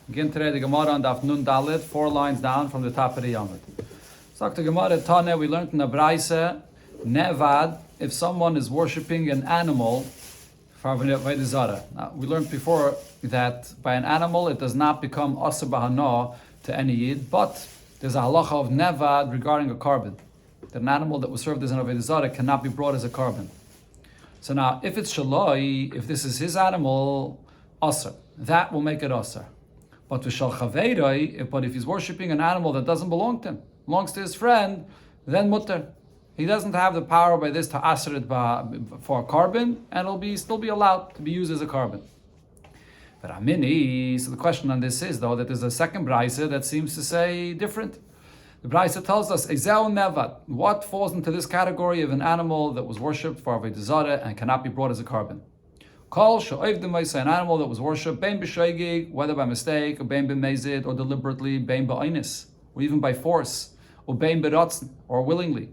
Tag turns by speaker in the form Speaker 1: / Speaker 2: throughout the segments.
Speaker 1: Begin today the Gemara on Daf Nun Dalit, 4 lines down from the top of the Yomid. So the Gemara Tane, we learned in the Braise, Nevad, if someone is worshipping an animal for Avoda Zara. Now, we learned before that by an animal it does not become Asr Bahana to any Yid, but there's a halacha of Nevad regarding a carbon. That an animal that was served as an Avoda Zara cannot be brought as a carbon. So now, if it's Shaloi, if this is his animal, Asr, that will make it Asr. But if he's worshipping an animal that doesn't belong to him, belongs to his friend, then mutter. He doesn't have the power by this to asr it for a carbon, and it'll still be allowed to be used as a carbon. But amini, so the question on this is though that there's a second brisa that seems to say different. The brisa tells us ezeu nevad, what falls into this category of an animal that was worshipped for Avoda Zara and cannot be brought as a carbon. Kol she'oivdim an animal that was worshipped, bein b'shoigig, whether by mistake, or bein b'mezid, or deliberately, bein ba'onis, or even by force, or bein b'ratzn, or willingly.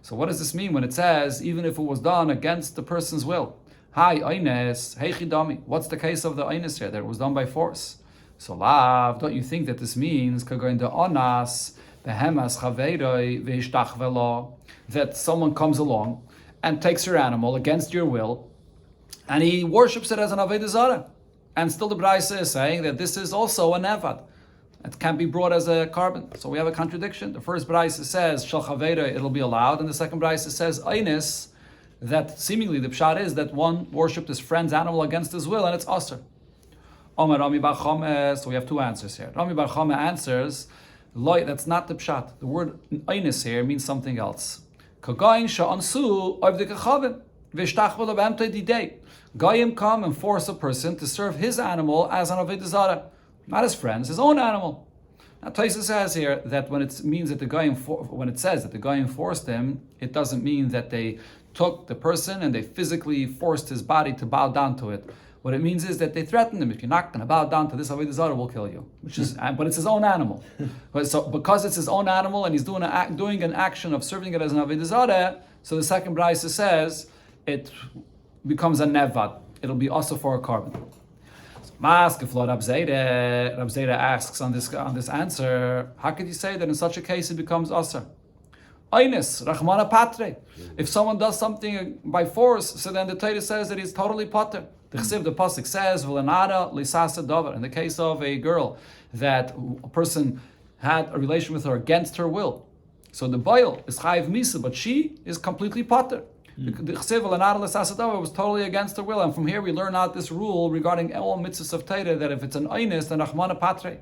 Speaker 1: So what does this mean when it says, even if it was done against the person's will? Hi, oines, heichidami. What's the case of the oines here, that it was done by force? So lav, don't you think that this means, kagoin de onas, behemas chaveiroi, ve'ishtach velo, that someone comes along and takes your animal against your will, and he worships it as an Avoda Zara. And still the Braisa is saying that this is also a nevad. It can't be brought as a carbon. So we have a contradiction. The first Braisa says, Shal Chaveda, it'll be allowed. And the second Braisa says, Einis, that seemingly the pshat is that one worshipped his friend's animal against his will, and it's Asr. Omer Rami Bar Chama, so we have two answers here. Rami Bar Chama answers, Loi, that's not the pshat. The word Einis here means something else. Kagain sha'ansu oivdikachavim. Goyim come and force a person to serve his animal as an Avoda Zara, not his friend's, his own animal. Now Taisa says here that when it means that when it says that the Goyim forced him, it doesn't mean that they took the person and they physically forced his body to bow down to it. What it means is that they threatened him: if you're not going to bow down to this Avoda Zara, we'll kill you. But it's his own animal. So because it's his own animal and he's doing an action of serving it as an Avoda Zara, so the second Braisa says it becomes a nevad. It'll be also for a carbon. Rab Zera asks on this answer, how could you say that in such a case it becomes asr? Einis, Rachmana Patre. If someone does something by force, so then the Torah says that he's totally pater. The pasuk says, "V'lenara lisasa davar." In the case of a girl that a person had a relation with her against her will, so the boil is chayiv misa, but she is completely pater. The chsev was totally against her will, and from here we learn out this rule regarding all mitzvahs of Torah that if it's an einis, then Rachmana Patre.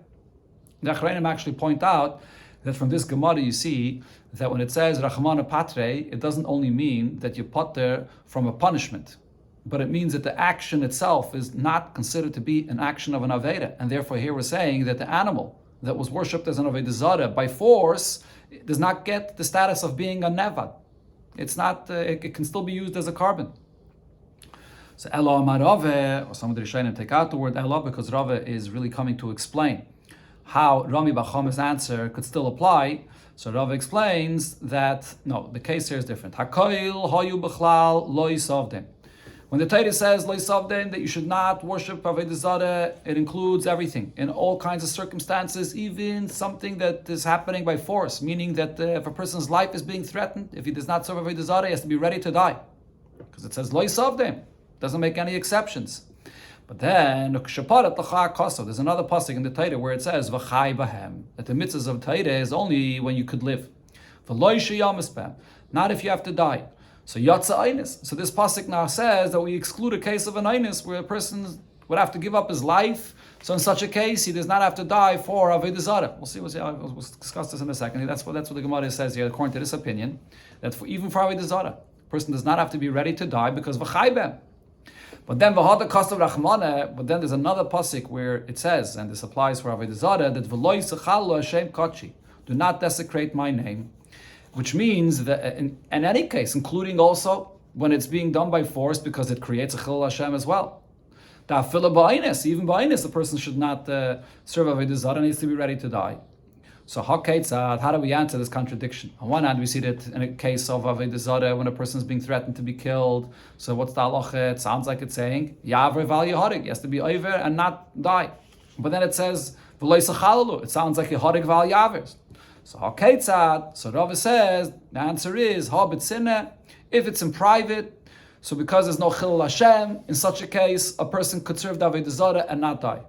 Speaker 1: The Achreinim actually point out that from this Gemara you see that when it says Rachmana Patre, it doesn't only mean that you pater from a punishment, but it means that the action itself is not considered to be an action of an Aveda, and therefore here we're saying that the animal that was worshipped as an Avoda Zara by force does not get the status of being a nevad. It's not. It can still be used as a carbon. So Elo Amar Rave, or some of the Rishonim take out the word Elo because Rave is really coming to explain how Rami Bar Chama's answer could still apply. So Rave explains that no, the case here is different. Hakoil Hayu Bechlal Lo Yisavdim. When the Torah says Lo Yisavdim, that you should not worship Avoda Zara, it includes everything in all kinds of circumstances, even something that is happening by force, meaning that if a person's life is being threatened, if he does not serve Avoda Zara, he has to be ready to die, because it says Lo Yisavdim, doesn't make any exceptions. But then there's another pasuk in the Torah where it says V'chai Bahem, that the mitzvahs of Torah is only when you could live, not if you have to die. So Yatsa Einis. So this pasuk now says that we exclude a case of an Einis where a person would have to give up his life. So in such a case, he does not have to die for Avoda Zara. We'll discuss this in a second. That's what the Gemara says here, according to this opinion, that even for Avoda Zara, a person does not have to be ready to die because v'chaybem. But then v'hada kastav rachmana. But then there's another pasuk where it says, and this applies for Avoda Zara, that v'lo yisachal lo Hashem kachi, do not desecrate my name. Which means that in any case, including also when it's being done by force, because it creates a chilul Hashem as well. Even ba'inus, the person should not serve Avoda Zara and needs to be ready to die. So how do we answer this contradiction? On one hand, we see that in a case of Avoda Zara, when a person is being threatened to be killed, so what's the halacha? It sounds like it's saying, Yavre val yaharig, he has to be over and not die. But then it says, it sounds like a horig val yavers. So haketzad, so Rava says, the answer is, ha b'tzineh, if it's in private, so because there's no chilul Hashem, in such a case, a person could serve the Avoda Zara and not die.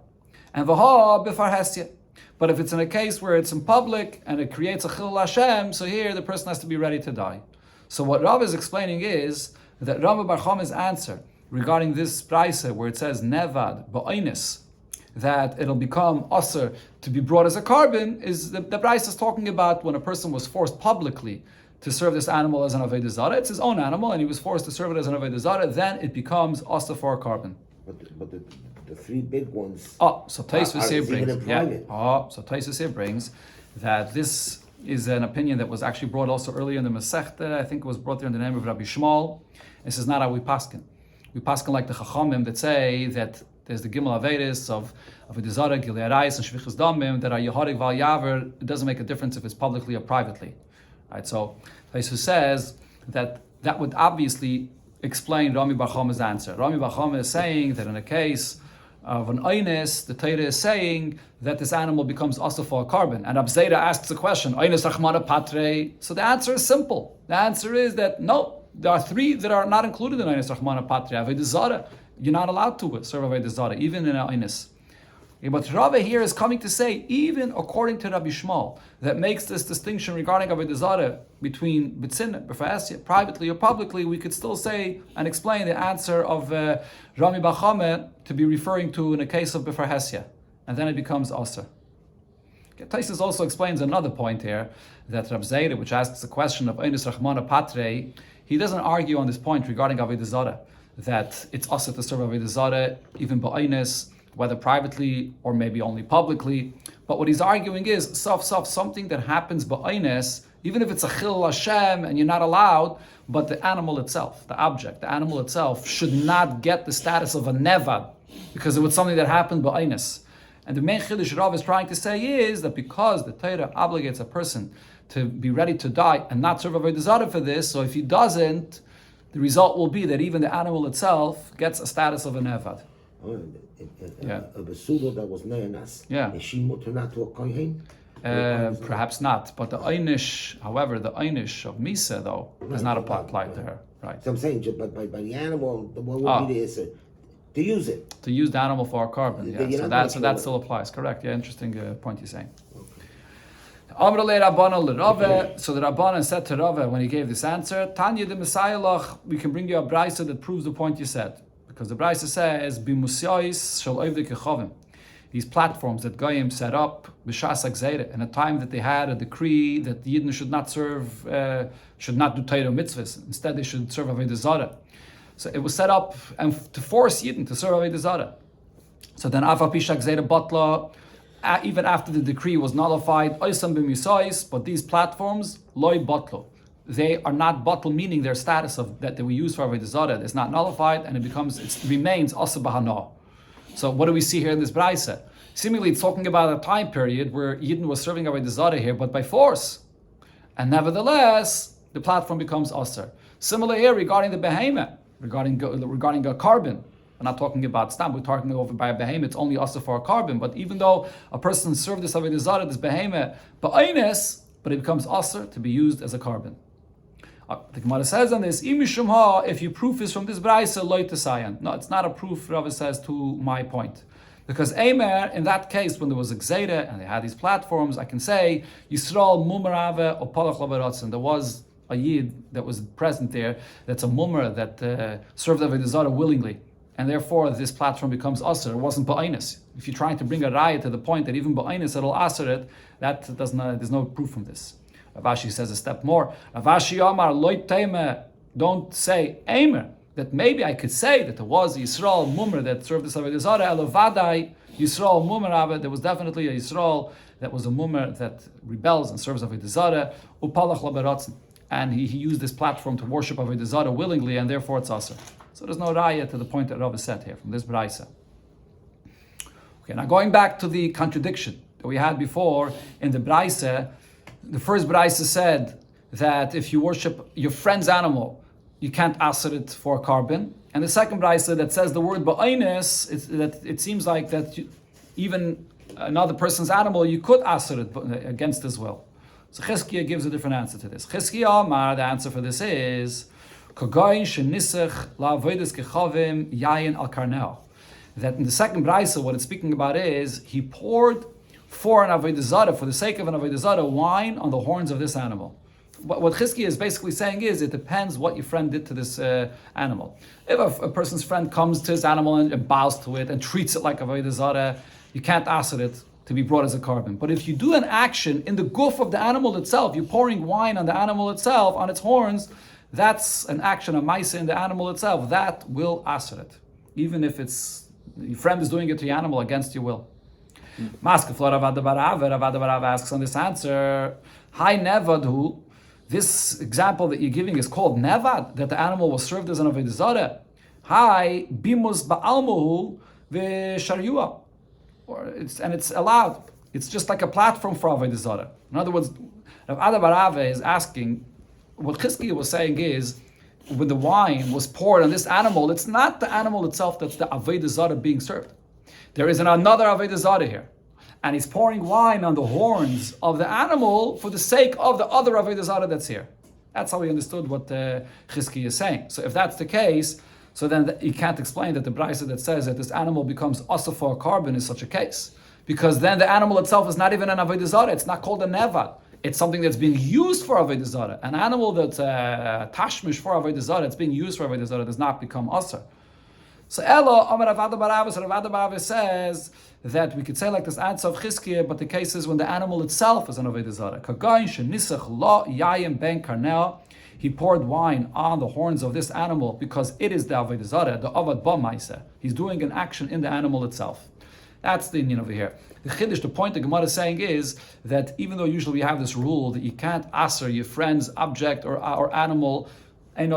Speaker 1: And v'ha b'far hesya. But if it's in a case where it's in public and it creates a chilul Hashem, so here the person has to be ready to die. So what Rav is explaining is that Rambam Bar Chama's answer regarding this brayse where it says nevad ba'onis, that it'll become usher to be brought as a carbon, is the brayse is talking about when a person was forced publicly to serve this animal as an Avoda Zara. It's his own animal, and he was forced to serve it as an Avoda Zara. Then it becomes usher for a carbon.
Speaker 2: But the three big ones.
Speaker 1: So Tosfos here brings. So Tosfos here brings that this is an opinion that was actually brought also earlier in the Masechta. I think it was brought there in the name of Rabbi Shmuel. This is not how we paskin. We paskin like the Chachamim that say that there's the Gimel Averis of Avoda Zara, Gilei Arayis, and Shvichas Damim that are Yehorig Val Yaver. It doesn't make a difference if it's publicly or privately. Right? So Tosfos says that would obviously explain Rami Bar Chama's answer. Rami Bar Chama is saying that in a case of an oines, the Torah is saying that this animal becomes also for a carbon. And Abzeda asks the question, oines rachmana patre. So the answer is simple. The answer is that no, there are three that are not included in oines rachmana patre. Avoda Zara, you're not allowed to serve Avoda Zara, even in an oines. But Rava here is coming to say, even according to Rabbi Shmuel, that makes this distinction regarding Avoda Zara between B'tzin, B'fa'asya, privately or publicly, we could still say and explain the answer of Rami Bar Chama to be referring to in a case of B'fa'asya. And then it becomes Aser. Okay, Tosfos also explains another point here, that Rav Zera, which asks the question of Einis Rachmana Patre, he doesn't argue on this point regarding Avoda Zara, that it's Aser to serve Avoda Zara, even Ba'einis, whether privately or maybe only publicly. But what he's arguing is, something that happens ba'oines, even if it's a chilul Hashem and you're not allowed, but the animal itself, the object, the animal itself should not get the status of a nevad, because it was something that happened ba'oines. And the main chiddush Rav is trying to say is that because the Torah obligates a person to be ready to die and not serve Avoda Zara for this, so if he doesn't, the result will be that even the animal itself gets a status of a nevad.
Speaker 2: A besuda that was ne'anas. Is she mutter not to a kohen?
Speaker 1: Perhaps not, but the einish, however, the einish of Misa though does not apply to her. Right.
Speaker 2: So I'm saying, but by the animal, what would be the issue? To use it.
Speaker 1: To use the animal for a carbon. Yeah. So that still applies. Correct. Yeah. Interesting point you're saying. So the Rabbanan said to Rava when he gave this answer, Tanya the Messiah, we can bring you a brayso that proves the point you said. Because the brayso says, "Bimusyais shel oivdei kechavim." These platforms that Goyim set up b'shas hagzeira, in a time that they had a decree that the Yidden should not do Torah mitzvahs. Instead, they should serve Avoda Zara. So it was set up and to force Yidden to serve Avoda Zara. So then, afa pisha hagzeira batla, even after the decree was nullified, oisam b'musyais, but these platforms loy batlo. They are not bottle, meaning their status of that they were used for Avoda Zara is not nullified, and it remains asa bahana. So what do we see here in this brayse? Seemingly, it's talking about a time period where Yidden was serving Avoda Zara here, but by force, and nevertheless the platform becomes aser. Similar here regarding the behemoth, regarding a carbon. We're not talking about stam. We're talking over by a behemoth. It's only aser for a carbon. But even though a person served this Avoda Zara, this behemoth, but it becomes aser to be used as a carbon. The Gemara says on this, if your proof is from this brayse, loy tesayan. No, it's not a proof, Rava says, to my point. Because Eimer, in that case, when there was a gzeira and they had these platforms, I can say, Yisrael mumarave or palach laberotzen. There was a Yid that was present there, that's a mumar that served Avoda Zara willingly. And therefore, this platform becomes aser. It wasn't ba'onis. If you're trying to bring a raya to the point that even ba'onis it'll aser it, there's no proof from this. Rav Ashi says a step more. Rav Ashi Amar loy teime, don't say Eimer, that maybe I could say that there was a Yisrael mumar that served this Avoda Zara, elovadai Yisrael mumar, there was definitely a Yisrael that was a mumar that rebels and serves Avoda Zara, upalach laberotzen, and he used this platform to worship Avoda Zara willingly, and therefore it's aser. So there's no raya to the point that Rav said here from this brayse. Okay, now going back to the contradiction that we had before in the brayse. The first brayse said that if you worship your friend's animal, you can't aser it for a carbon. And the second brayse that says the word ba'oines, it seems like that even another person's animal, you could aser it against his will. So Chizkiah gives a different answer to this. Chizkiah Amar, the answer for this is that in the second brisa, what it's speaking about is he poured for an Avoda Zara, for the sake of an Avoda Zara, wine on the horns of this animal. What Chizkiah is basically saying is, it depends what your friend did to this animal. If a person's friend comes to his animal and bows to it and treats it like Avoda Zara, you can't ask it to be brought as a carbon. But if you do an action in the goof of the animal itself, you're pouring wine on the animal itself, on its horns, that's an action, a maisa in the animal itself, that will aser it. Even if it's, your friend is doing it to your animal against your will. Avoda Zara asks on this answer, Hi Nevadhu, this example that you're giving is called Nevad, that the animal was served as an Avoda Zara. Hi Bimus Ba'almuhu v'Sharyua. And it's allowed. It's just like a platform for Avoda Zara. In other words, Avoda Zara is asking, what Chizkiah was saying is, when the wine was poured on this animal, it's not the animal itself that's the Avoda Zara being served. There is another Avoda Zara here. And he's pouring wine on the horns of the animal for the sake of the other Avoda Zara that's here. That's how we understood what Chizkiah is saying. So if that's the case, so then you can't explain that the brisa that says that this animal becomes asa for a carbon is such a case. Because then the animal itself is not even an Avoda Zara. It's not called a nevad. It's something that's being used for Avoda Zara. An animal that's tashmish for Avoda Zara, it's being used for Avoda Zara, does not become asa. So Elo, Amar Avoda Zara says that we could say like this answer of Chizkiah, but the case is when the animal itself is an Avoda Zara. Kagain shenisach lo yayim ben karnel. He poured wine on the horns of this animal because it is the Avoda Zara, the Avad Ba Maisa. He's doing an action in the animal itself. That's the Indian over here. The Chiddush, the point the Gemara is saying is that even though usually we have this rule that you can't aser your friend's object or animal, you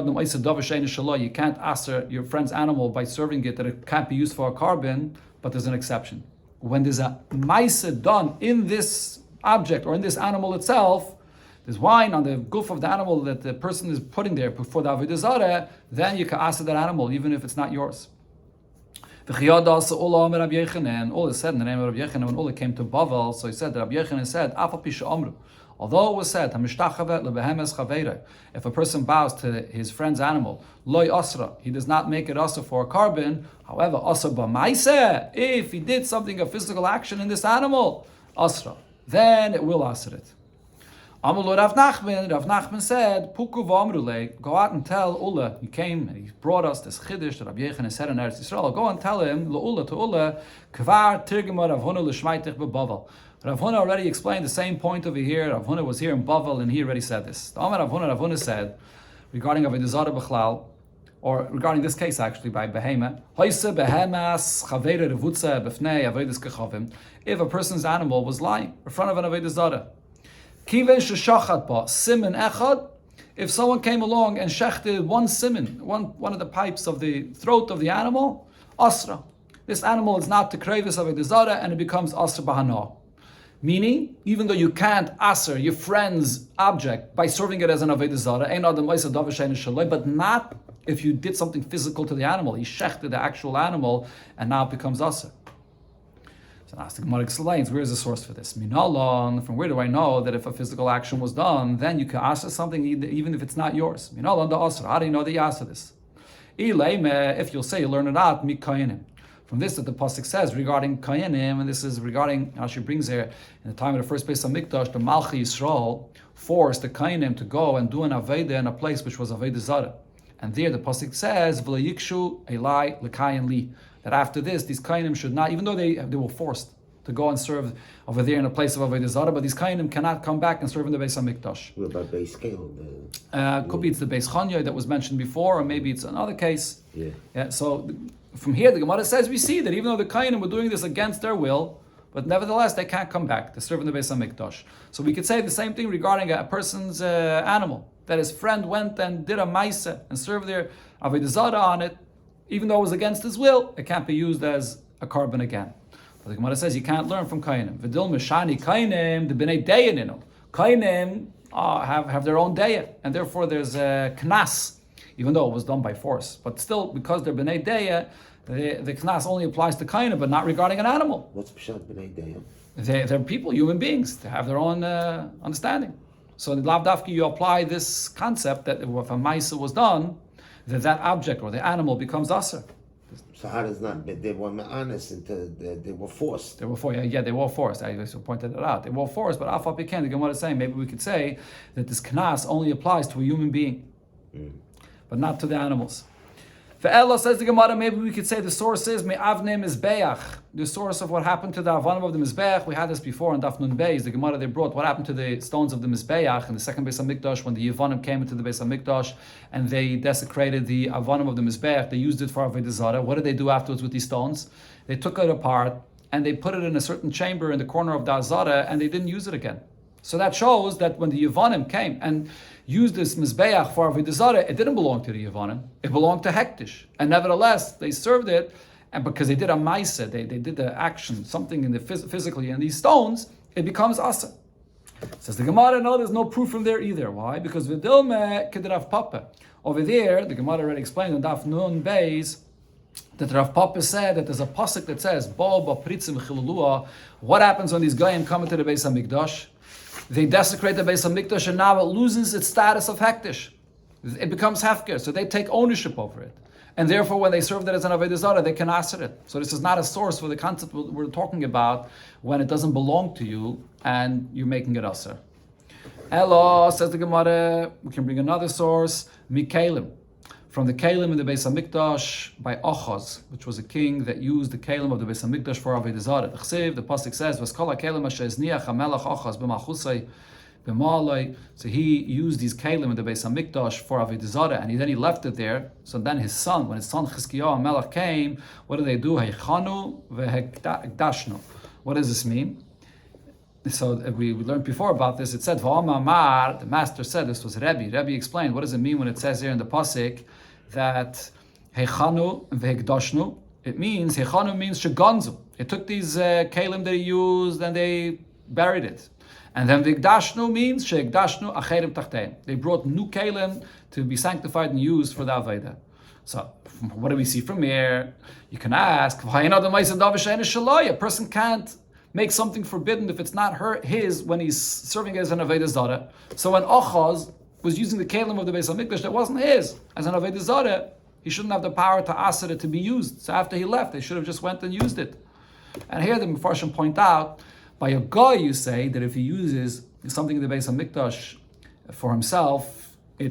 Speaker 1: can't aser your friend's animal by serving it, that it can't be used for a carbon, but there's an exception. When there's a Maisa done in this object or in this animal itself, there's wine on the goof of the animal that the person is putting there for the Avoda Zara, then you can aser that animal, even if it's not yours. All is said in the name of Rabbi Yechanan when Ula came to Bavel. So he said that Rabbi Yechanan said, although it was said, if a person bows to his friend's animal, loy asra, he does not make it asra for a carbon. However, asra b'maiseh, if he did something, a physical action in this animal, asra, then it will asra it. Rav Nachman said, Puku v'amrule, go out and tell Ula, he came and he brought us this chiddush that Rabbi Yechanan said in Eretz Yisrael, go and tell him, to Ula, kvar tirgema Rav Huna l'shmaitich b'Bavel. Rav Huna already explained the same point over here. Rav Huna was here in Bavel and he already said this. The Rav Huna said, regarding Avoda Zara b'chlal, or regarding this case actually by Behema, if a person's animal was lying in front of an Avoda Zara, if someone came along and shechted one siman, one of the pipes of the throat of the animal, asra. This animal is not the krevis of Avoda Zara and it becomes asra bahana. Meaning, even though you can't aser your friend's object by serving it as an Avoda Zara, but not if you did something physical to the animal. He shechted the actual animal and now it becomes asra. So the Gemara explains, where is the source for this? Minalon, from where do I know that if a physical action was done, then you can ask something even if it's not yours? Minalon the asra. How do you know that you asked this? If you'll say you learn it out, mikayanim. From this that the pasuk says regarding kayanim, and this is regarding how she brings here in the time of the first Beis Hamikdash, the Malchi Yisrael forced the kayanim to go and do an aveda in a place which was Avoda Zara. And there the pasuk says, "V'layikshu elai l'kayin li." That after this, these kainim should not, even though they were forced to go and serve over there in a place of Avoda Zara, but these kainim cannot come back and serve in the Beis Hamikdash.
Speaker 2: What about Beis Kel?
Speaker 1: Could be it's the Beis Chanya that was mentioned before, or maybe it's another case.
Speaker 2: Yeah.
Speaker 1: So from here, the Gemara says we see that even though the kainim were doing this against their will, but nevertheless they can't come back to serve in the Beis Hamikdash. So we could say the same thing regarding a person's animal, that his friend went and did a maisa and served their Avoda Zara on it. Even though it was against his will, it can't be used as a carbon again. But the Gemara says you can't learn from Kainim. V'dil mishani Kainim, the b'nei deya ninu. Kainim have their own deya, and therefore there's a knas, even though it was done by force. But still, because they're b'nei deya, the knas only applies to kaina, but not regarding an animal.
Speaker 2: What's pshat b'nei deyah?
Speaker 1: They're people, human beings. They have their own understanding. So in Lav Dafki, you apply this concept that if a maisa was done, that object or the animal becomes aser.
Speaker 2: So how does not? They were honest they were forced.
Speaker 1: They were forced. Yeah, they were forced. I pointed it out. They were forced, but Afal Piken, the Gemara is saying maybe we could say that this knas only applies to a human being, but not to the animals. For Ella says the Gemara, maybe we could say the source is Me'avne Mizbeach, the source of what happened to the Avanim of the Mizbeach. We had this before in Daf Nun Beis. The Gemara they brought what happened to the stones of the Mizbeach in the second Beis Hamikdash when the Yavanim came into the Beis Hamikdash and they desecrated the Avanim of the Mizbeach. They used it for Avoda Zara. What did they do afterwards with these stones? They took it apart and they put it in a certain chamber in the corner of the Azara and they didn't use it again. So that shows that when the Yavanim came and used this Mizbeach for Avoda Zara, it didn't belong to the Yavanim. It belonged to Hektish. And nevertheless, they served it, and because they did a Maisa, they did the action, something in the physically in these stones, it becomes Asa. Says the Gemara, no, there's no proof from there either. Why? Because Vidilme Kedrav Papa. Over there, the Gemara already explained in Daf Nun Beis, that Rav Papa said that there's a pasuk that says, Bo Pritzim Chilulua. What happens when these Goyim come into the Beis HaMikdash? They desecrate the Beis HaMikdash and now it loses its status of Hektish. It becomes Hefker, so they take ownership over it. And therefore when they serve that as an Avoda Zara, they can answer it. So this is not a source for the concept we're talking about when it doesn't belong to you and you're making it aser. Elo, says the Gemara, we can bring another source, Mikalim. From the Kalim in the Beis HaMikdash by Achaz, which was a king that used the Kalim of the Beis HaMikdash for Avoda Zara. The pasuk says, "V'skol haKalim asher zniach hamelach Achaz b'malchusay b'malay." So he used these Kalim in the Beis HaMikdash for Avoda Zara, and then he left it there. So then his son, when his son Chizkiyahu HaMelech came, what did they do? Heichanu v'hekdashnu. What does this mean? So we learned before about this. It said, "V'amar," the master said, this was Rebbe. Rebbe explained, what does it mean when it says here in the pasuk that Heichanu v'hekdashnu? It means, Heichanu means sheganzu. It took these kalim that he used and they buried it. And then v'hekdashnu means she'hekdashnu acherim tachtein. They brought new kalim to be sanctified and used for the Avodah. So what do we see from here? You can ask, a person can't make something forbidden if it's not his when he's serving as an Avoda Zara. So when Achaz was using the kalim of the Beis HaMikdash that wasn't his as an Avoda Zara, he shouldn't have the power to ask it to be used. So after he left, they should have just went and used it. And here the Mefarshim point out, by a guy you say that if he uses something in the Beis HaMikdash for himself, the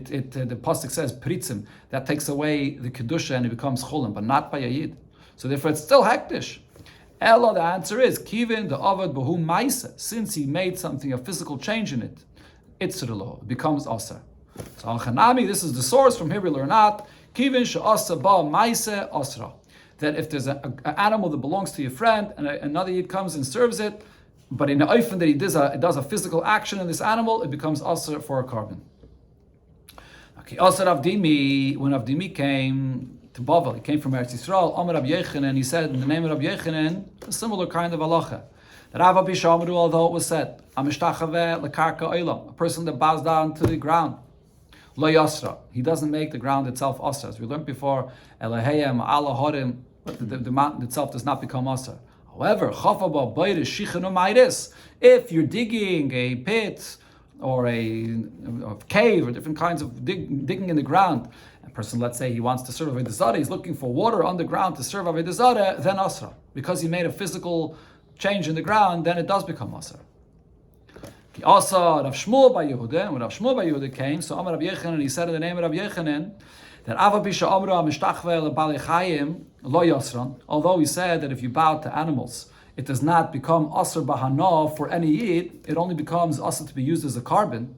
Speaker 1: pasuk says pritzim, that takes away the kedusha and it becomes cholim, but not by a yid. So therefore it's still hektish. Ella, the answer is kivin the avad behu maisa. Since he made something, a physical change in it, itzrilo, it becomes asa. So al chanami, this is the source. From here we learn out kivin she'asa ba maisa asra. That if there's an animal that belongs to your friend and another yid comes and serves it, but in the oifen that he does a physical action in this animal, it becomes asa for a carbon. Okay, asa Avdimi, when Avdimi came to Bavel, he came from Eretz Yisrael, Amar Rabbi Yechanan, he said in the name of Rabbi Yechanan, a similar kind of halacha. That Rav Abisha Amru, although it was said, Amishtachave lekarka oilam, a person that bows down to the ground, lo yasra, he doesn't make the ground itself asra. As we learned before, Elaheyem, Allah Horim, the mountain itself does not become asra. However, chafaba bayris shichanu mairis, if you're digging a pit or a cave or different kinds of digging in the ground, a person, let's say he wants to serve Avoda Zara, he's looking for water on the ground to serve Avoda Zara, then asra. Because he made a physical change in the ground, then it does become asra. Also, Rav Shmuel by Yehuda, when Rav Shmuel by Yehuda came, so Amar Rabbi Yechanan, he said in the name of Rabbi Yechanan, that Avabisha Amru Mishtachve leBalei Chayim lo yasran, although he said that if you bow to animals, it does not become asr bahana for any yid, it only becomes asr to be used as a carbon.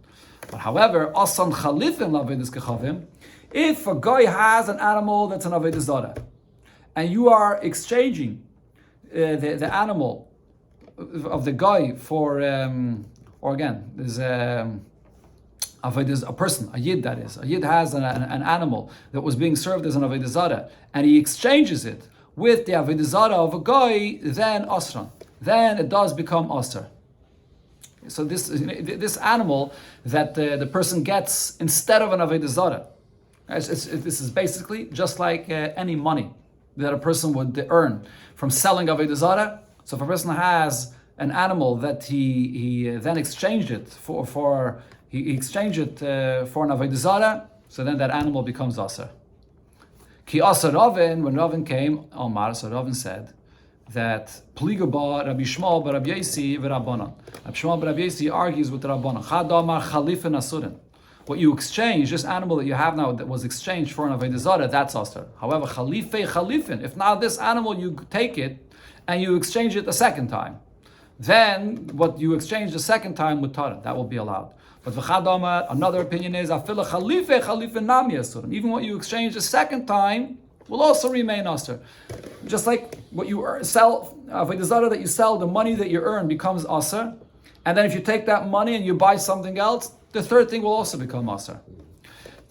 Speaker 1: But however, asan chalifin lavedis kechavim, if a guy has an animal that's an Avoda Zara, and you are exchanging the animal of the guy for, or again, there's a person, a yid that is. A yid has an animal that was being served as an Avoda Zara, and he exchanges it with the Avoda Zara of a guy, then asran. Then it does become asr. So this animal that the person gets instead of an Avoda Zara, this is basically just like any money. that a person would earn from selling Avoda Zara. So if a person has an animal that he then exchanged it for an Avoda Zara, so then that animal becomes aser. Ki aser Ravin, when Ravin came, Omar, so Ravin said that Pligaba Rabbi Shmuel bar Rabbi Yosi v'Rabbanan. Rabbi Shmuel bar Rabbi Yosi argues with the Rabbanan. Chad Amar Chalifin Asurin. What you exchange, this animal that you have now that was exchanged for an Avoda Zara, that's aser. However, Chalifin, if now this animal you take it and you exchange it a second time, then what you exchange the second time with Tara, that will be allowed. But v'chadama, another opinion is afila chalife nami asurim. Even what you exchange the second time will also remain aser. Just like what you sell, Avoda Zara that you sell, the money that you earn becomes aser, and then if you take that money and you buy something else, the third thing will also become aser.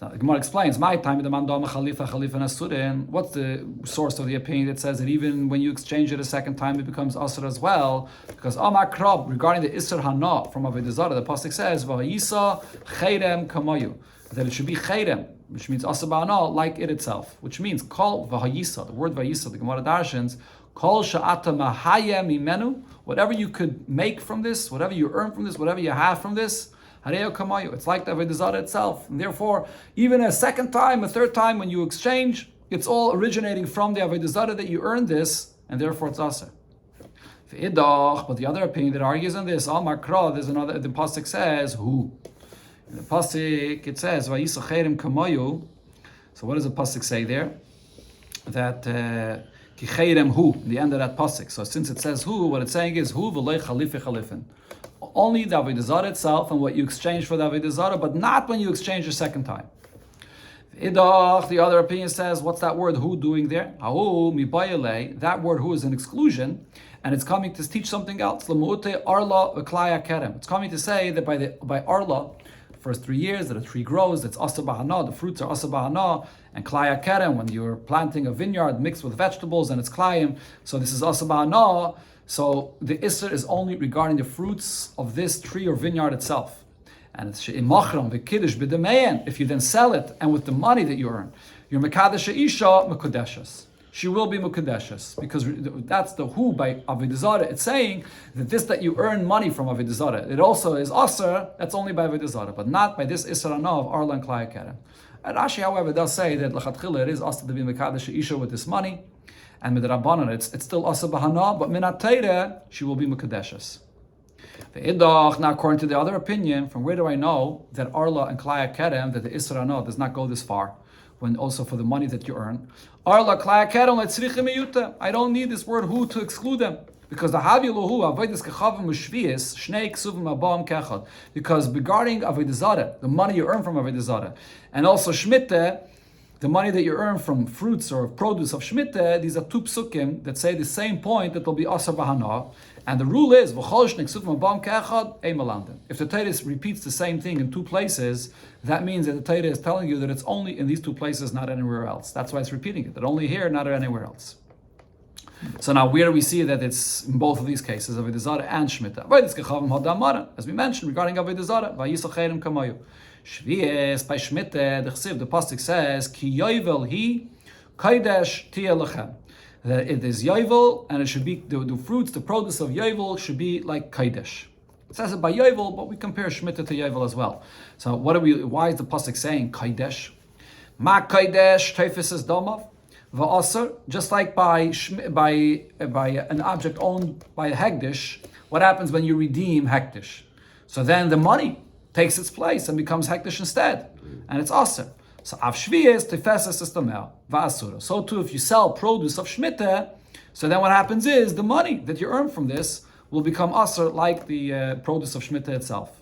Speaker 1: Now, the Gemara explains, my time the mandama khalifa nasurin. What's the source of the opinion that says that even when you exchange it a second time, it becomes asr as well? Because Amar Krab, regarding the Isser Hana from Avoda Zara, the pasuk says, V'hayisa cheirem kamayu, that it should be cheirem, which means asr ba'ana, like it itself, which means kol v'hayisa, the word v'hayisa, the Gemara Darshans, kol sha'ata mahayem imenu, whatever you could make from this, whatever you earn from this, whatever you have from this, it's like the Avoda Zara itself. And therefore, even a second time, a third time, when you exchange, it's all originating from the Avoda Zara that you earned this, and therefore it's aser. But the other opinion that argues on this, Amar Kra, there's another, the pasuk says, who? In the pasuk it says, Vayisa cheirem kamayu. So what does the pasuk say there? That ki cheirem hu, the end of that pasuk. So since it says who, what it's saying is hu v'lei chalife chalifin. Only the Avoda Zara itself and what you exchange for the Avoda Zara, but not when you exchange the second time. The other opinion says, what's that word who doing there? That word who is an exclusion, and it's coming to teach something else. It's coming to say that by arla, first 3 years that a tree grows, it's asa bahana, the fruits are asa bahana, and klaya kerem, when you're planting a vineyard mixed with vegetables and it's klayim, so this is asa bahana. So the Isser is only regarding the fruits of this tree or vineyard itself. And it's she'imachram v'kiddush b'demeyen. If you then sell it, and with the money that you earn, you're mekadesh isha mekudeshes. She will be mekudeshes, because that's the who by Avoda Zara. It's saying that this that you earn money from Avoda Zara, it also is aser. That's only by Avoda Zara, but not by this Isser Hana of Arla and Klaya Kerem. And Rashi, however, does say that l'chatchila it is aser to be mekadesh isha with this money. And with the Rabbanan, it's still asa bahana, but minat Teireh, she will be mekudeshes. Now, according to the other opinion, from where do I know that Arla and Klaya Kerem, that the Isra Hana does not go this far, when also for the money that you earn? Arla, Klaya Kerem, letzrichim miyuta. I don't need this word who to exclude them. Because the Haviluhu, Avodas Kechavim Ushvius, Shnei Ksuvim Abam Kechad. Because regarding Avoda Zara, the money you earn from Avoda Zara, and also Shmita, the money that you earn from fruits or produce of Shemitah, these are two psukim that say the same point, that will be Asar Bahana. And the rule is, if the Torah repeats the same thing in two places, that means that the Torah is telling you that it's only in these two places, not anywhere else. That's why it's repeating it, that only here, not anywhere else. So now where do we see that it's in both of these cases, Avoda Zara and Shemitah? As we mentioned regarding Avoda Zara, Vayisa cheirem kamayu. Shvies by Shmita, the pasuk says, Ki yovel hi kaidesh tia lechem. That it is yovel, and it should be the fruits, the produce of yovel should be like kaidesh. It says it by yovel, but we compare Shmita to yovel as well. So why is the pasuk saying kaidesh? Ma kaidesh teifis is domav va'aser. Just like by an object owned by a hekdesh, what happens when you redeem hekdesh? So then the money takes its place and becomes hekdesh instead, and it's aser. So av shviyes tefeses istamel va'asura. So too, if you sell produce of shmita, so then what happens is the money that you earn from this will become aser like the produce of shmita itself.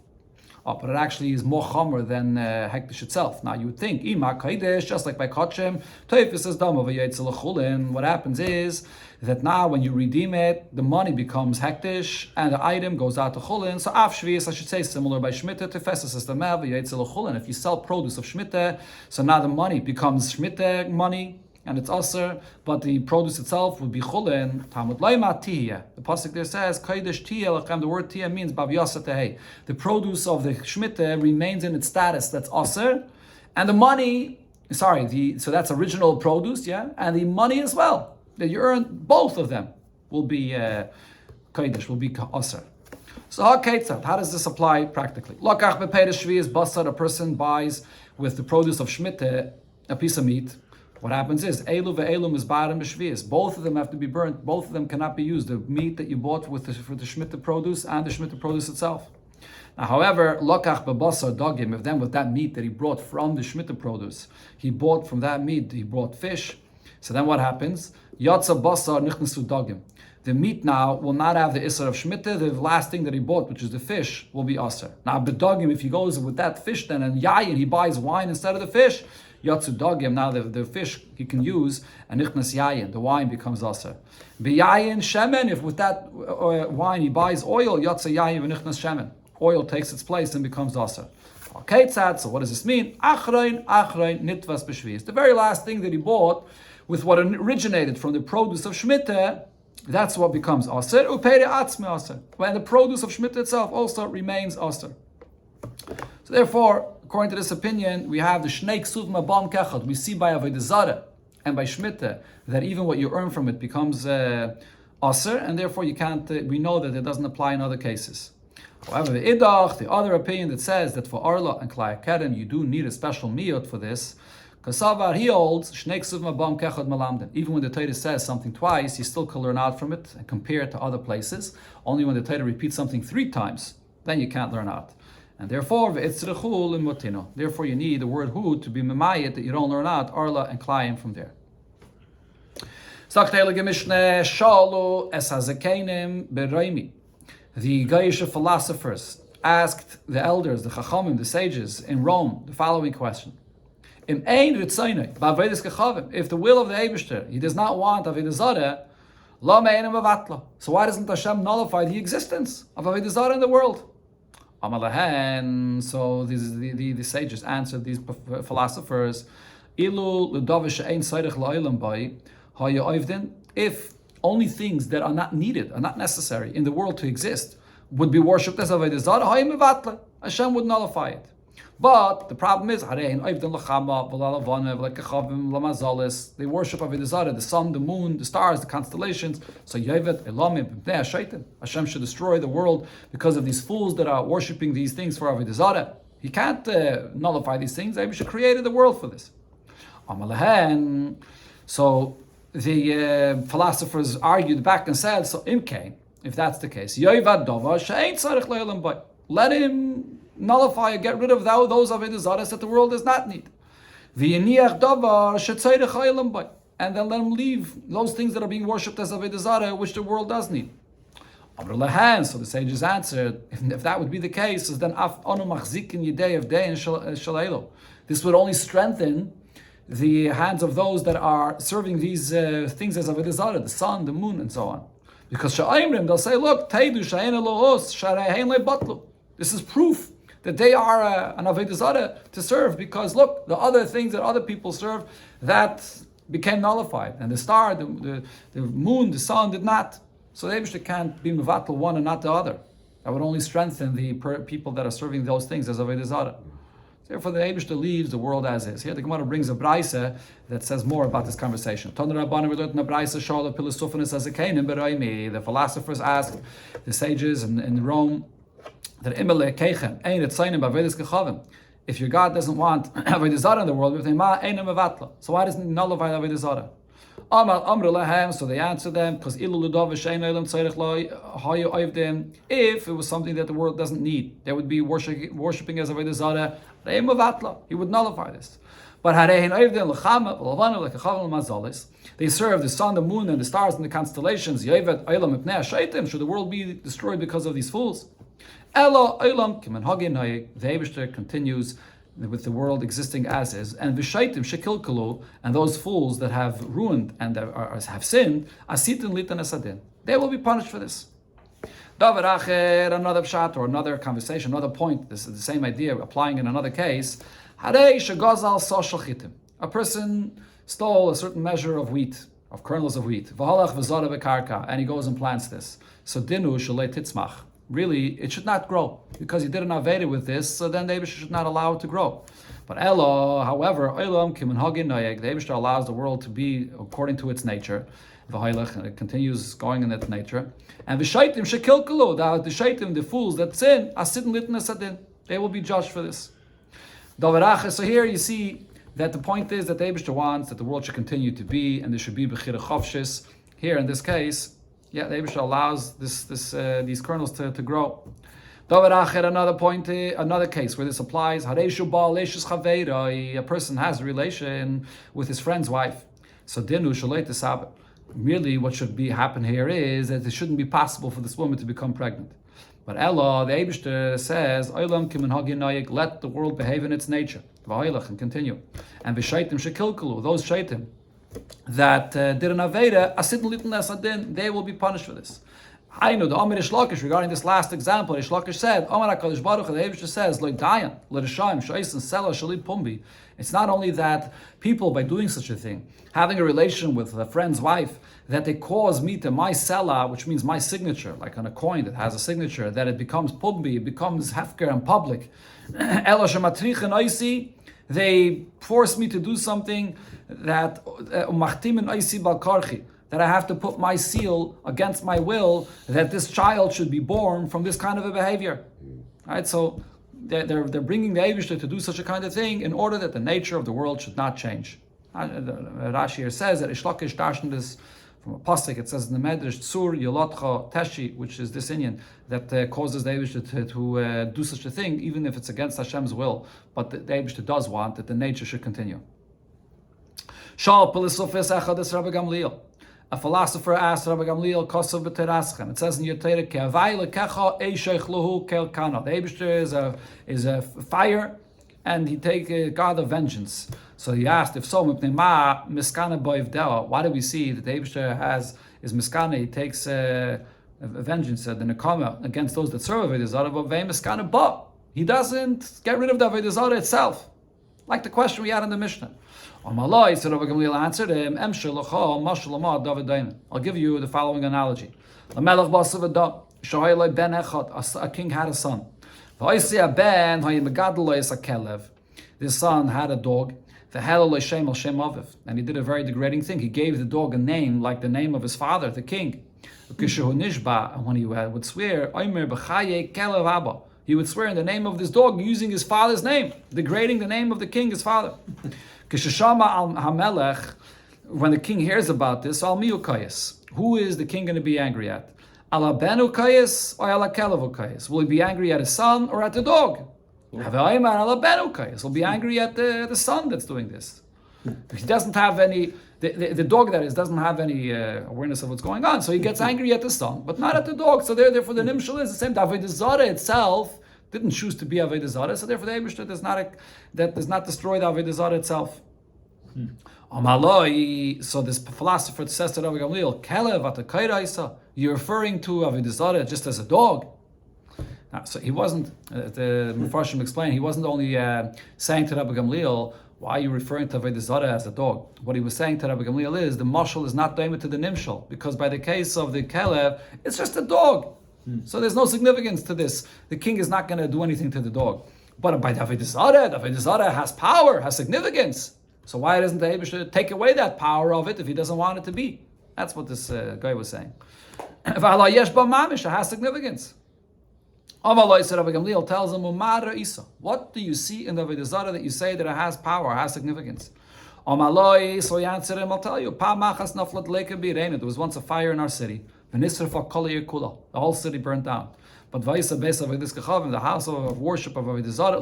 Speaker 1: But it actually is more chomer than hekdesh itself. Now you would think ima kaidesh, just like by kachem teifis is dama v'yetzel chulin. What happens is that now when you redeem it, the money becomes hekdesh and the item goes out to chulin. So af shvius, I should say, similar by shmita tefeses is dama v'yetzel chulin. If you sell produce of shmita, so now the money becomes shmita money, and it's aser, but the produce itself would be chulin. Talmud loima tihya. The pasuk there says kaidesh tihya lachem. The word tihya means bavyasa tehei. The produce of the shmita remains in its status, that's aser, and the money. So that's original produce, yeah, and the money as well. that you earn, both of them will be kodesh, will be aser. So how does this apply practically? Lokach bepeiris shvi is basar, a person buys with the produce of shmita a piece of meat. What happens is elu ve'elu is barim b'shvius. Both of them have to be burnt. Both of them cannot be used. The meat that you bought for the shmita produce and the shmita produce itself. Now, however, lokach bebasar dagim, if then with that meat that he brought from the shmita produce, he bought fish. So then what happens? Yatsa basar nichnasu dagim. The meat now will not have the isser of shmita. The last thing that he bought, which is the fish, will be aser. Now, bedagim, if he goes with that fish then and yayin, he buys wine instead of the fish. Yatsu dagim, now the fish he can use, and nichnas yayin, the wine becomes aser. Beyayin shemen, if with that wine he buys oil, yatsa yayin v'nichnas shemen. Oil takes its place and becomes aser. Okay, so what does this mean? Achrein nitvas b'shvius. The very last thing that he bought, with what originated from the produce of shmita, that's what becomes aser. Upeire atzme aser. When the produce of shmita itself also remains aser. So therefore, according to this opinion, we have the shnei ksuvim abam kechad. We see by Avoda Zara and by shmita that even what you earn from it becomes aser, and therefore you can't. We know that it doesn't apply in other cases. However, the other opinion that says that for arla and klai keren you do need a special miyot for this. Kasavar, he holds shnei ksuvim abam kechad malamden. Even when the Torah says something twice, you still can learn out from it and compare it to other places. Only when the Torah repeats something 3 times, then you can't learn out. And therefore, therefore you need the word hu to be memayit, that you don't learn out arla and klayim from there. The Gaisha philosophers asked the elders, the chachamim, the sages in Rome, the following question: if the will of the Eibishter, he does not want Avoda Zara, so why doesn't Hashem nullify the existence of Avoda Zara in the world? So the sages answered these philosophers, if only things that are not needed, are not necessary in the world to exist, would be worshipped as Avoda Zara, Hashem would nullify it. But the problem is, they worship Avoda Zara, the sun, the moon, the stars, the constellations. So Hashem should destroy the world because of these fools that are worshipping these things for Avoda Zara. He can't nullify these things. Hashem created the world for this. So the philosophers argued back and said, so if that's the case, let him nullify or get rid of those Avoda Zaras that the world does not need. And then let him leave those things that are being worshipped as Avoda Zara, which the world does need. So the sages answered, if that would be the case, then this would only strengthen the hands of those that are serving these things as Avoda Zara, the sun, the moon, and so on. Because they'll say, look, this is proof that they are an Avoda Zara to serve, because look, the other things that other people serve, that became nullified. And the star, the moon, the sun did not. So the Eibishter can't be mevatel one and not the other. That would only strengthen the people that are serving those things as Avoda Zara. Therefore, the Eibishter leaves the world as is. Here the Gemara brings a brayse that says more about this conversation. The philosophers asked the sages in Rome that if your God doesn't want Avoda Zara in the world, so why doesn't he nullify Avoda Zara? So they answered them, because if it was something that the world doesn't need, they would be worshipping as Avoda Zara, he would nullify this. But they serve the sun, the moon, and the stars and the constellations. Should the world be destroyed because of these fools? The Eibishter continues with the world existing as is, and v'shaitim shekilkalu, and those fools that have ruined and have sinned, asitin litan asadin, they will be punished for this. Davar acher, another pshat or another conversation, another point. This is the same idea applying in another case. Harei shegazal social chitim. A person stole a certain measure of wheat, of kernels of wheat. V'halach v'zara v'karka, and he goes and plants this. So dinu shalei titzmach. Really, it should not grow, because he did an aveda with this, so then the Eibishter should not allow it to grow. But however, the Eibishter allows the world to be according to its nature, And it continues going in that nature. And v'shaitim shekilkalu, the shaitim, the fools that sin, asidin litnas adin. They will be judged for this. So here you see that the point is that the Eibishter wants that the world should continue to be, and there should be bechira chavshis. Here in this case, the Eibishter allows these kernels to grow. Another point, another case where this applies. A person has a relation with his friend's wife. So dinu shaleit sabbat. Merely what should happen here is that it shouldn't be possible for this woman to become pregnant. But Ella, the Eibishter says, let the world behave in its nature. And continue. And v'shaitim shekilkalu, those shaitim that did an Aveda, asidin litin esadin, they will be punished for this. I know the Amir Rish Lakish, regarding this last example, Rish Lakish said, Amar HaKadosh Baruch Hu, the Eibishter says, Lo dayan, lo rishayim, sh'oisen sela shalid pumbi. It's not only that people, by doing such a thing, having a relation with a friend's wife, that they cause me to my sela, which means my signature, like on a coin that has a signature, that it becomes pumbi, it becomes hefker and public. Ela shematrichen oisi, they force me to do something that umachtimin oisi bal karchi, that I have to put my seal against my will that this child should be born from this kind of a behavior. Right? So they're bringing the Eibishter to do such a kind of thing in order that the nature of the world should not change. Rashi here says that Rish Lakish darshan this from a pasuk. It says in the Medrash, Tzur Yolotcha Teshi, which is this Inyan that causes the Eibishter to do such a thing, even if it's against Hashem's will. But the Eibishter does want that the nature should continue. Shal Pelisofis Echad Rabbi Gamliel. A philosopher asked Rabbi Gamliel, Kosav b'teraschem. It says in your Torah, Ke'avai lekecha eishech luhu kel kana. The Eibishter is a fire, and he takes God of vengeance. So he asked, if so, mipnei ma miskana boivdela. Why do we see that the Eibishter is miskana? He takes vengeance, the nekama, against those that serve Avoda Zara, but vei miskana ba. He doesn't get rid of the Avoda Zara itself, like the question we had in the Mishnah. Amalai, said Rabbi Gamliel answered him, I'll give you the following analogy. A king had a son. This son had a dog. And he did a very degrading thing. He gave the dog a name like the name of his father, the king. And when he would swear, he would swear in the name of this dog using his father's name, degrading the name of the king, his father. When the king hears about this, who is the king going to be angry at? Ala benu kayis or ala kelevu kayis? Will he be angry at his son or at the dog? He'll be angry at the son that's doing this. He doesn't have any, the dog that is, doesn't have any awareness of what's going on, so he gets angry at the son, but not at the dog. So therefore the nimshal is the same. The Avoda Zara itself didn't choose to be Avoda Zara, so therefore the Eibishter does not destroy the Avoda Zara itself. So this philosopher says to Rabbi Gamliel, you're referring to Avoda Zara just as a dog. So he wasn't, the Mefarshim explained, he wasn't only saying to Rabbi Gamliel, why are you referring to Avoda Zara as a dog? What he was saying to Rabbi Gamliel is, the mashal is not daimah to the nimshal, because by the case of the kelev, it's just a dog. So there's no significance to this. The king is not going to do anything to the dog. But by the Avoda Zara has power, has significance. So why doesn't the Eibishter take away that power of it if he doesn't want it to be? That's what this guy was saying. It has significance. Rabbi Gamliel tells him, what do you see in the Avoda Zara that you say that it has power, has significance? So he answered him, I'll tell you, there was once a fire in our city. The whole city burnt down. But the house of worship of Avoda Zara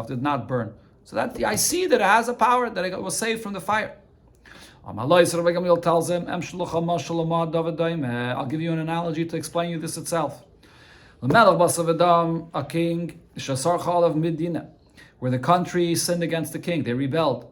Speaker 1: did not burn. So that I see that it has a power, that it was saved from the fire. Rabbi Gamliel tells him, I'll give you an analogy to explain you this itself. A king, where the country sinned against the king, they rebelled.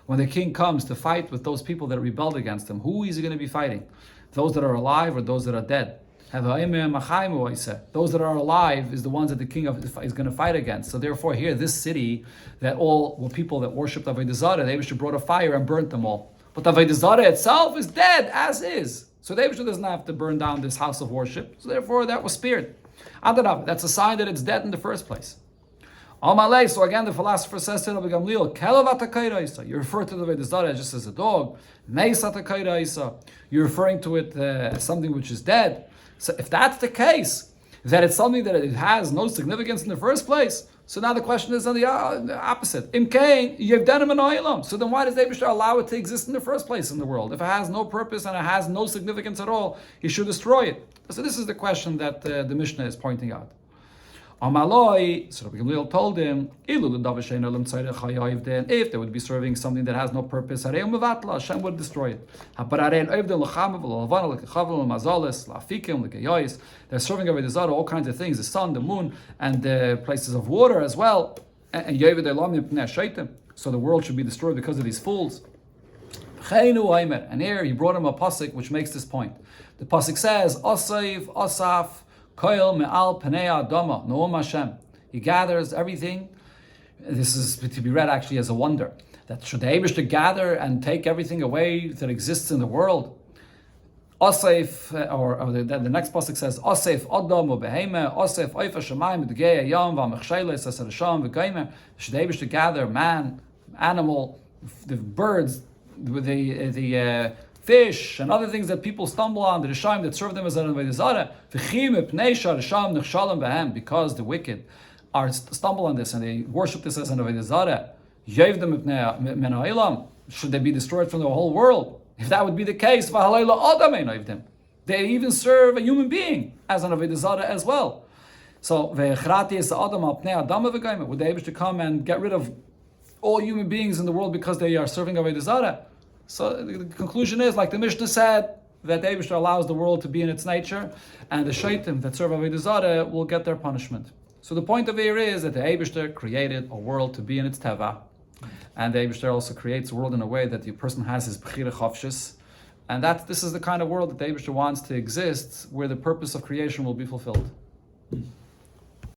Speaker 1: When the king comes to fight with those people that rebelled against him, who is he going to be fighting? Those that are alive or those that are dead? Those that are alive is the ones that the king is going to fight against. So therefore here, this city, that all were people that worshipped Avoda Zara, they brought a fire and burnt them all. But the Avoda Zara itself is dead, as is. So the Eibishter doesn't have to burn down this house of worship. So therefore that was spared. That's a sign that it's dead in the first place. Amalei. So again, the philosopher says to Rabbi Gamliel, Kelav atakairaisa. You refer to the Avoda Zara just as a dog. Meis atakairaisa. You're referring to it as something which is dead. So if that's the case, that it's something that it has no significance in the first place, so now the question is on the opposite. Imkain, you've done him an oilam. So then why does Eibishter allow it to exist in the first place in the world? If it has no purpose and it has no significance at all, he should destroy it. So this is the question that the Mishnah is pointing out. Amaloi, so Rabbi Gamliel told him, if they would be serving something that has no purpose, Hashem would destroy it. They're serving Avoda Zara all kinds of things, the sun, the moon, and the places of water as well. So the world should be destroyed because of these fools. And here he brought him a pasuk which makes this point. The pasuk says, Osaf, Osaf, Koil me'al panei adama, noam Hashem. He gathers everything. This is to be read actually as a wonder. That should the Eibishter gather and take everything away that exists in the world? Osef, or the next pasuk says, Osef adam u'behema, Osef oifa shamayim v'dgei yam v'amechsheiles asarasham v'gaimer. Should the Eibishter gather man, animal, the birds, the fish and other things that people stumble on, the Rishaim that serve them as an Avoda Zara, because the wicked stumble on this and they worship this as an Avoda Zara, should they be destroyed from the whole world? If that would be the case, they even serve a human being as an Avoda Zara as well. So, would they able to come and get rid of all human beings in the world because they are serving Avoda Zara? So the conclusion is, like the Mishnah said, that the Eibishter allows the world to be in its nature, and the shaitim that serve Avoda Zara will get their punishment. So the point of here is that the Eibishter created a world to be in its teva, and the Eibishter also creates a world in a way that the person has his bechira chavshis, and this is the kind of world that the Eibishter wants to exist, where the purpose of creation will be fulfilled.